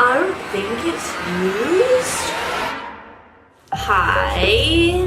I don't think it's used. Hi.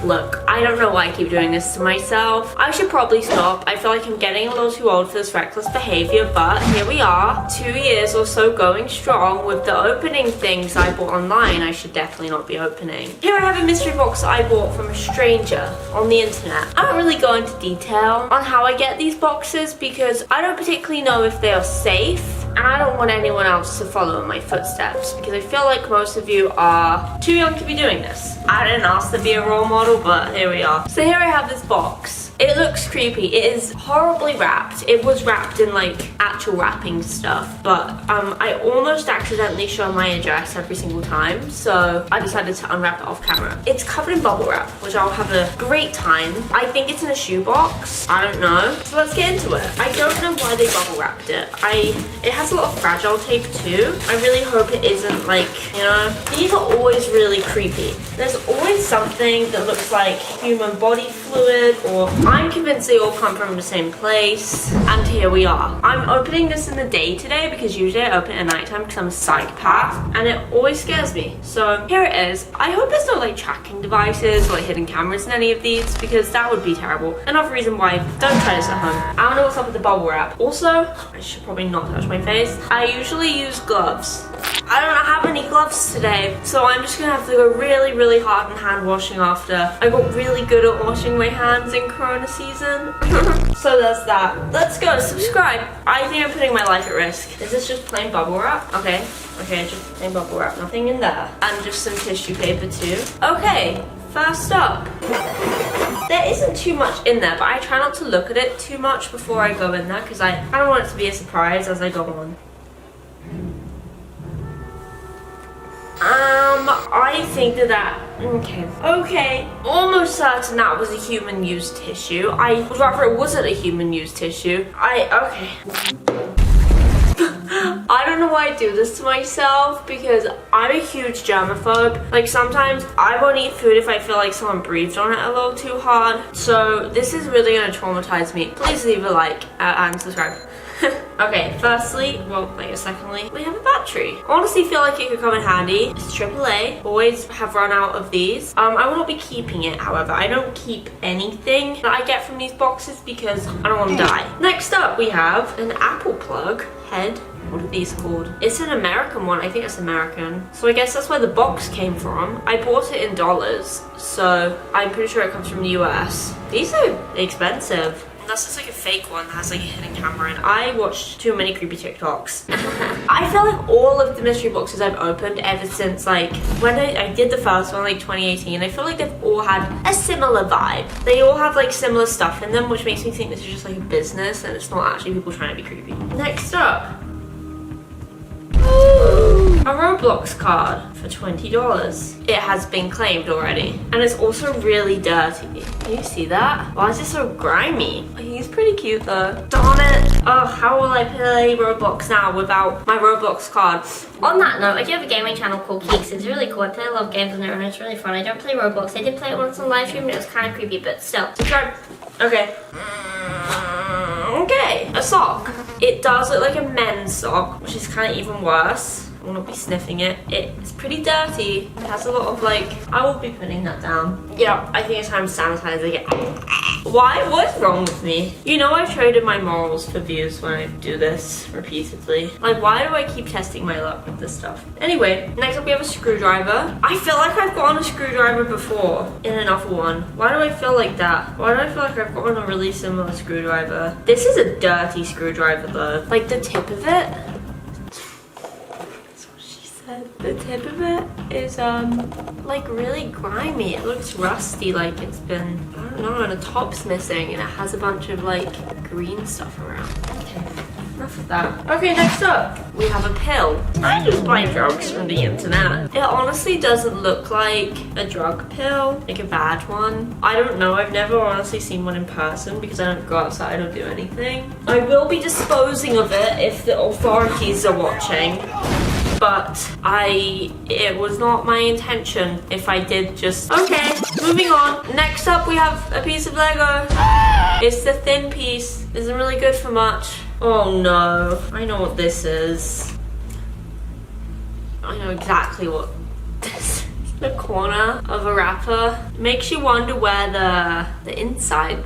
Look, I don't know why I keep doing this to myself. I should probably stop. I feel like I'm getting a little too old for this reckless behavior, but here we are, 2 years or so going strong with the opening things I bought online I should definitely not be opening. Here I have a mystery box I bought from a stranger on the internet. I don't really go into detail on how I get these boxes because I don't particularly know if they are safe. And I don't want anyone else to follow in my footsteps because I feel like most of you are too young to be doing this. I didn't ask to be a role model, but here we are. So here I have this box. It looks creepy. It is horribly wrapped. It was wrapped in like actual wrapping stuff, but I almost accidentally show my address every single time, so I decided to unwrap it off camera. It's covered in bubble wrap, which I'll have a great time. I think it's in a shoebox. I don't know. So let's get into it. I don't know why they bubble wrapped it. It has a lot of fragile tape too. I really hope it isn't like, you know, these are always really creepy. There's always something that looks like human body fluid, or I'm convinced they all come from the same place. And here we are. I'm opening this in the day today because usually I open it at nighttime because I'm a psychopath and it always scares me. So here it is. I hope there's no like tracking devices or like hidden cameras in any of these because that would be terrible. Another reason why don't try this at home. I don't know what's up with the bubble wrap. Also, I should probably not touch my face. I usually use gloves. I don't have any gloves today, so I'm just gonna have to go really, really hard in hand washing after. I got really good at washing my hands in Corona season. So that's that. Let's go, subscribe. I think I'm putting my life at risk. Is this just plain bubble wrap? Okay, just plain bubble wrap, nothing in there. And just some tissue paper too. Okay, first up. There isn't too much in there, but I try not to look at it too much before I go in there because I don't want it to be a surprise as I go on. I think okay, almost certain that was a human used tissue. I would rather it wasn't a human used tissue. I don't know why I do this to myself because I'm a huge germaphobe. Like sometimes I won't eat food if I feel like someone breathed on it a little too hard. So this is really gonna traumatize me. Please leave a like and subscribe. Okay, firstly, secondly, we have a battery. I honestly feel like it could come in handy. It's AAA. Always have run out of these. I will not be keeping it, however. I don't keep anything that I get from these boxes because I don't want to die. Next up, we have an Apple plug head. What are these called? It's an American one. I think it's American. So I guess that's where the box came from. I bought it in dollars, so I'm pretty sure it comes from the US. These are expensive. That's just like a fake one that has like a hidden camera in. I watched too many creepy TikToks. I feel like all of the mystery boxes I've opened ever since like when I did the first one like 2018, I feel like they've all had a similar vibe. They all have like similar stuff in them, which makes me think this is just like a business and it's not actually people trying to be creepy. Next up, a Roblox card for $20. It has been claimed already. And it's also really dirty. Can you see that? Why is it so grimy? He's pretty cute though. Darn it. Oh, how will I play Roblox now without my Roblox card? On that note, I do have a gaming channel called Keeks. It's really cool. I play a lot of games on it and it's really fun. I don't play Roblox. I did play it once on live stream and it was kind of creepy, but still. Subscribe. Okay. Okay, a sock. It does look like a men's sock, which is kind of even worse. I will not be sniffing it. It's pretty dirty. It has a lot of like, I will be putting that down. Yeah, I think it's time to sanitize it. Why? What is wrong with me? You know I've traded my morals for views when I do this repeatedly. Like, why do I keep testing my luck with this stuff? Anyway, next up we have a screwdriver. I feel like I've gotten a screwdriver before in another one. Why do I feel like that? Why do I feel like I've gotten a really similar screwdriver? This is a dirty screwdriver though. Like the tip of it. The tip of it is like really grimy. It looks rusty, like it's been, I don't know, and the top's missing and it has a bunch of like green stuff around. Okay, enough of that. Okay, next up we have a pill. I just buy drugs from the internet. It honestly doesn't look like a drug pill, like a bad one. I don't know, I've never honestly seen one in person because I don't go outside or do anything. I will be disposing of it if the authorities are watching. But it was not my intention if I did just... Okay, moving on. Next up, we have a piece of Lego. It's the thin piece. Isn't really good for much. Oh no, I know what this is. I know exactly what this is. The corner of a wrapper. Makes you wonder where the inside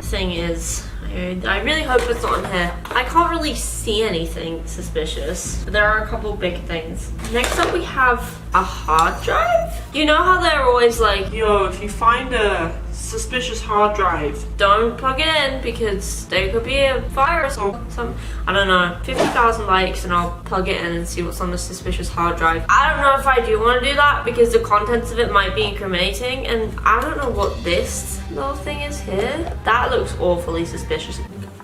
thing is. I really hope it's not in here. I can't really see anything suspicious, but there are a couple big things. Next up we have a hard drive. You know how they're always like, yo, if you find a suspicious hard drive, don't plug it in because there could be a virus or some, I don't know, 50,000 likes and I'll plug it in and see what's on the suspicious hard drive. I don't know if I do want to do that because the contents of it might be incriminating, and I don't know what this little thing is here. That looks awfully suspicious.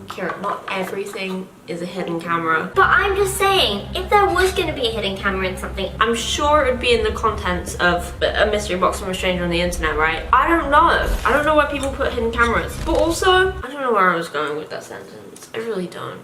Kiera, not everything is a hidden camera. But I'm just saying, if there was going to be a hidden camera in something, I'm sure it would be in the contents of a mystery box from a stranger on the internet, right? I don't know. I don't know where people put hidden cameras. But also, I don't know where I was going with that sentence. I really don't.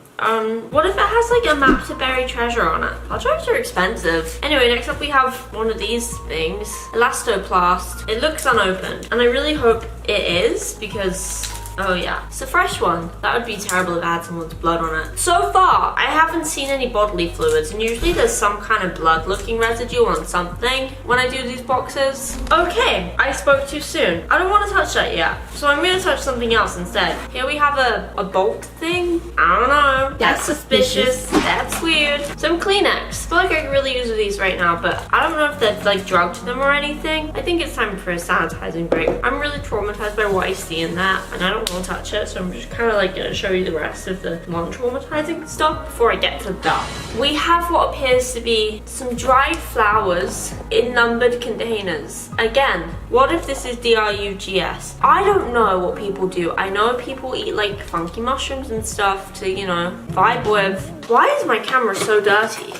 What if it has like a map to buried treasure on it? Hard drives are expensive. Anyway, next up we have one of these things. Elastoplast. It looks unopened. And I really hope it is because... oh yeah, it's a fresh one. That would be terrible if I had someone's blood on it. So far, I haven't seen any bodily fluids, and usually there's some kind of blood-looking residue on something when I do these boxes. Okay, I spoke too soon. I don't want to touch that yet, so I'm gonna touch something else instead. Here we have a bolt thing. I don't know. That's suspicious. That's weird. Some Kleenex. I feel like I could really use these right now, but I don't know if they've like drugged them or anything. I think it's time for a sanitizing break. I'm really traumatized by what I see in that, and I don't want to touch it, so I'm just kind of like going to show you the rest of the non-traumatizing stuff before I get to that. We have what appears to be some dried flowers in numbered containers. Again, what if this is drugs? I don't know what people do. I know people eat like funky mushrooms and stuff to, you know, vibe with. Why is my camera so dirty?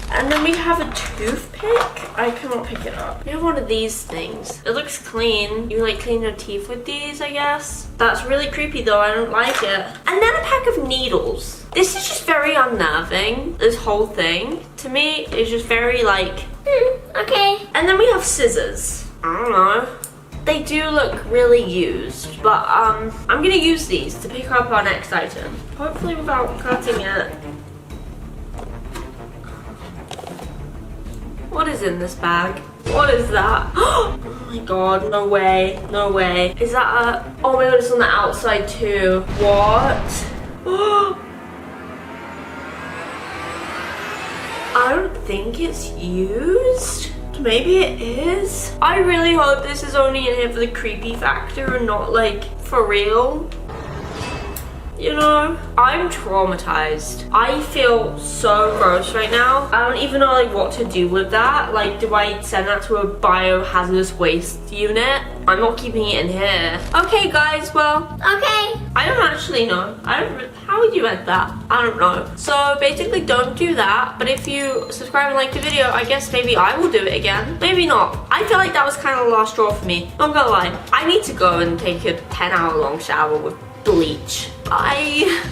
And then we have a toothpick. I cannot pick it up. We have one of these things. It looks clean. You like clean your teeth with these, I guess. That's really creepy though. I don't like it. And then a pack of needles. This is just very unnerving. This whole thing to me is just very like, okay. And then we have scissors. I don't know. They do look really used, but I'm gonna use these to pick up our next item. Hopefully without cutting it. What is in this bag? What is that? Oh my god, no way, no way. Is that a... oh my god, it's on the outside too. What? I don't think it's used. Maybe it is. I really hope this is only in here for the creepy factor and not like for real. You know, I'm traumatized. I feel so gross right now. I don't even know like what to do with that. Like, do I send that to a biohazardous waste unit? I'm not keeping it in here. Okay guys, well, okay. I don't actually know. How would you end that? I don't know. So basically don't do that. But if you subscribe and like the video, I guess maybe I will do it again. Maybe not. I feel like that was kind of the last straw for me. Not gonna lie. I need to go and take a 10-hour long shower with bleach. Bye.